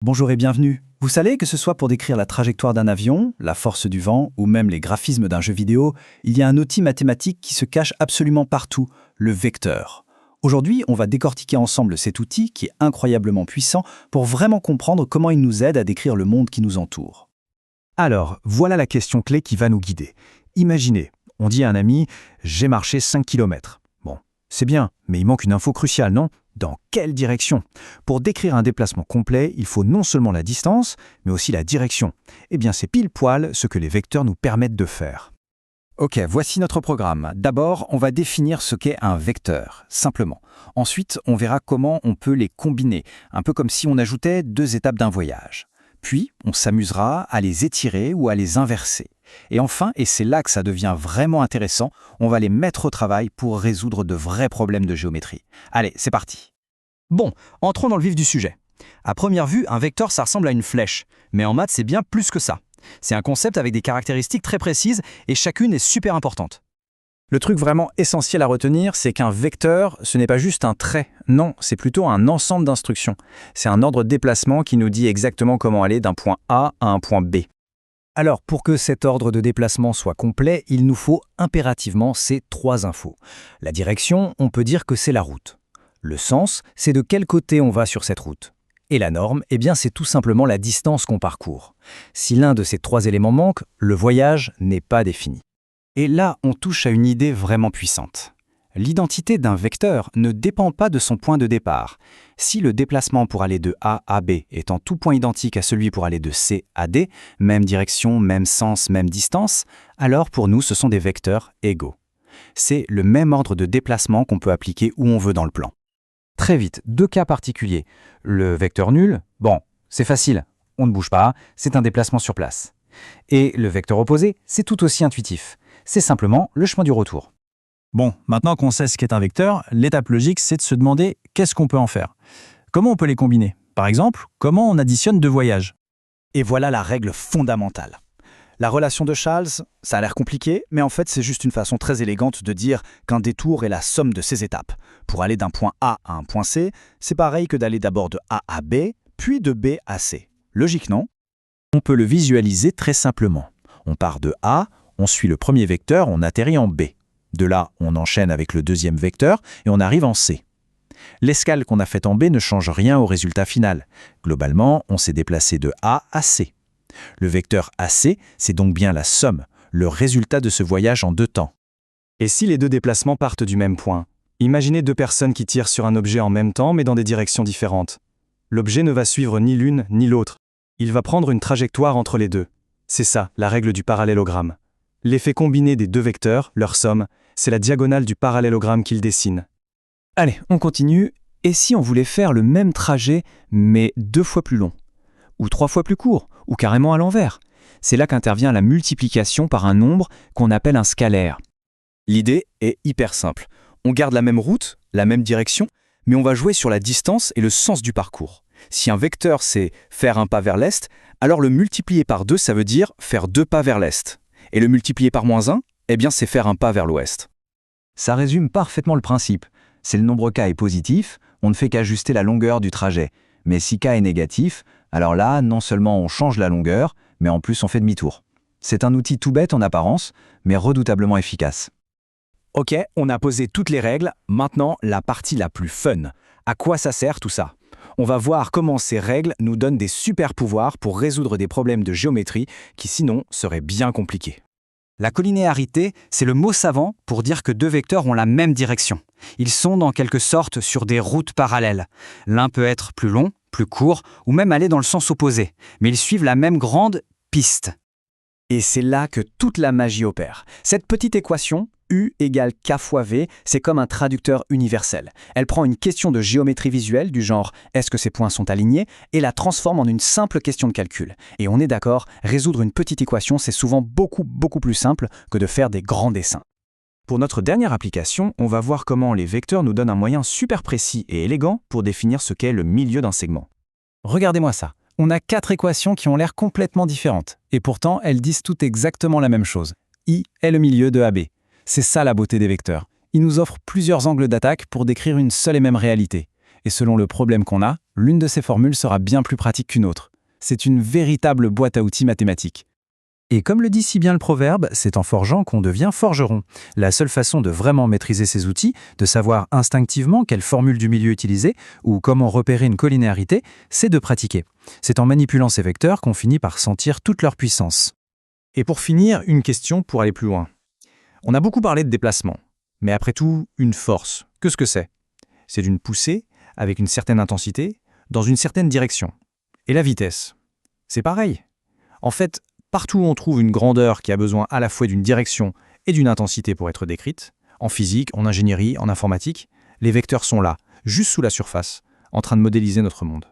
Bonjour et bienvenue. Vous savez que ce soit pour décrire la trajectoire d'un avion, la force du vent ou même les graphismes d'un jeu vidéo, il y a un outil mathématique qui se cache absolument partout, le vecteur. Aujourd'hui, on va décortiquer ensemble cet outil qui est incroyablement puissant pour vraiment comprendre comment il nous aide à décrire le monde qui nous entoure. Alors, voilà la question clé qui va nous guider. Imaginez, on dit à un ami « j'ai marché 5 km ». Bon, c'est bien, mais il manque une info cruciale, non ? Dans quelle direction ? Pour décrire un déplacement complet, il faut non seulement la distance, mais aussi la direction. Eh bien, c'est pile poil ce que les vecteurs nous permettent de faire. Ok, voici notre programme. D'abord, on va définir ce qu'est un vecteur, simplement. Ensuite, on verra comment on peut les combiner, un peu comme si on ajoutait deux étapes d'un voyage. Puis, on s'amusera à les étirer ou à les inverser. Et enfin, et c'est là que ça devient vraiment intéressant, on va les mettre au travail pour résoudre de vrais problèmes de géométrie. Allez, c'est parti. Bon, entrons dans le vif du sujet. À première vue, un vecteur, ça ressemble à une flèche. Mais en maths, c'est bien plus que ça. C'est un concept avec des caractéristiques très précises et chacune est super importante. Le truc vraiment essentiel à retenir, c'est qu'un vecteur, ce n'est pas juste un trait. Non, c'est plutôt un ensemble d'instructions. C'est un ordre de déplacement qui nous dit exactement comment aller d'un point A à un point B. Alors, pour que cet ordre de déplacement soit complet, il nous faut impérativement ces trois infos. La direction, on peut dire que c'est la route. Le sens, c'est de quel côté on va sur cette route. Et la norme, eh bien, c'est tout simplement la distance qu'on parcourt. Si l'un de ces trois éléments manque, le voyage n'est pas défini. Et là, on touche à une idée vraiment puissante. L'identité d'un vecteur ne dépend pas de son point de départ. Si le déplacement pour aller de A à B est en tout point identique à celui pour aller de C à D, même direction, même sens, même distance, alors pour nous, ce sont des vecteurs égaux. C'est le même ordre de déplacement qu'on peut appliquer où on veut dans le plan. Très vite, deux cas particuliers. Le vecteur nul, bon, c'est facile, on ne bouge pas, c'est un déplacement sur place. Et le vecteur opposé, c'est tout aussi intuitif. C'est simplement le chemin du retour. Bon, maintenant qu'on sait ce qu'est un vecteur, l'étape logique, c'est de se demander qu'est-ce qu'on peut en faire. Comment on peut les combiner ? Par exemple, comment on additionne deux voyages ? Et voilà la règle fondamentale. La relation de Charles, ça a l'air compliqué, mais en fait c'est juste une façon très élégante de dire qu'un détour est la somme de ses étapes. Pour aller d'un point A à un point C, c'est pareil que d'aller d'abord de A à B, puis de B à C. Logique, non ? On peut le visualiser très simplement. On part de A, on suit le premier vecteur, on atterrit en B. De là, on enchaîne avec le deuxième vecteur et on arrive en C. L'escale qu'on a faite en B ne change rien au résultat final. Globalement, on s'est déplacé de A à C. Le vecteur AC, c'est donc bien la somme, le résultat de ce voyage en deux temps. Et si les deux déplacements partent du même point ? Imaginez deux personnes qui tirent sur un objet en même temps mais dans des directions différentes. L'objet ne va suivre ni l'une ni l'autre. Il va prendre une trajectoire entre les deux. C'est ça, la règle du parallélogramme. L'effet combiné des deux vecteurs, leur somme, c'est la diagonale du parallélogramme qu'ils dessinent. Allez, on continue. Et si on voulait faire le même trajet, mais 2 fois plus long ? Ou 3 fois plus court ? Ou carrément à l'envers ? C'est là qu'intervient la multiplication par un nombre qu'on appelle un scalaire. L'idée est hyper simple. On garde la même route, la même direction, mais on va jouer sur la distance et le sens du parcours. Si un vecteur, c'est faire un pas vers l'est, alors le multiplier par 2, ça veut dire faire 2 pas vers l'est. Et le multiplier par -1, eh bien c'est faire un pas vers l'ouest. Ça résume parfaitement le principe. Si le nombre k est positif, on ne fait qu'ajuster la longueur du trajet. Mais si k est négatif, alors là, non seulement on change la longueur, mais en plus on fait demi-tour. C'est un outil tout bête en apparence, mais redoutablement efficace. Ok, on a posé toutes les règles, maintenant la partie la plus fun. À quoi ça sert tout ça ? On va voir comment ces règles nous donnent des super pouvoirs pour résoudre des problèmes de géométrie qui sinon seraient bien compliqués. La collinéarité, c'est le mot savant pour dire que deux vecteurs ont la même direction. Ils sont en quelque sorte sur des routes parallèles. L'un peut être plus long, plus court, ou même aller dans le sens opposé, mais ils suivent la même grande piste. Et c'est là que toute la magie opère. Cette petite équation, U égale K fois V, c'est comme un traducteur universel. Elle prend une question de géométrie visuelle du genre « est-ce que ces points sont alignés ?» et la transforme en une simple question de calcul. Et on est d'accord, résoudre une petite équation, c'est souvent beaucoup plus simple que de faire des grands dessins. Pour notre dernière application, on va voir comment les vecteurs nous donnent un moyen super précis et élégant pour définir ce qu'est le milieu d'un segment. Regardez-moi ça. On a 4 équations qui ont l'air complètement différentes. Et pourtant, elles disent toutes exactement la même chose. I est le milieu de AB. C'est ça la beauté des vecteurs. Ils nous offrent plusieurs angles d'attaque pour décrire une seule et même réalité. Et selon le problème qu'on a, l'une de ces formules sera bien plus pratique qu'une autre. C'est une véritable boîte à outils mathématique. Et comme le dit si bien le proverbe, c'est en forgeant qu'on devient forgeron. La seule façon de vraiment maîtriser ces outils, de savoir instinctivement quelle formule du milieu utiliser ou comment repérer une collinéarité, c'est de pratiquer. C'est en manipulant ces vecteurs qu'on finit par sentir toute leur puissance. Et pour finir, une question pour aller plus loin. On a beaucoup parlé de déplacement, mais après tout, une force, qu'est-ce que c'est? C'est d'une poussée, avec une certaine intensité, dans une certaine direction. Et la vitesse? C'est pareil. En fait, partout où on trouve une grandeur qui a besoin à la fois d'une direction et d'une intensité pour être décrite, en physique, en ingénierie, en informatique, les vecteurs sont là, juste sous la surface, en train de modéliser notre monde.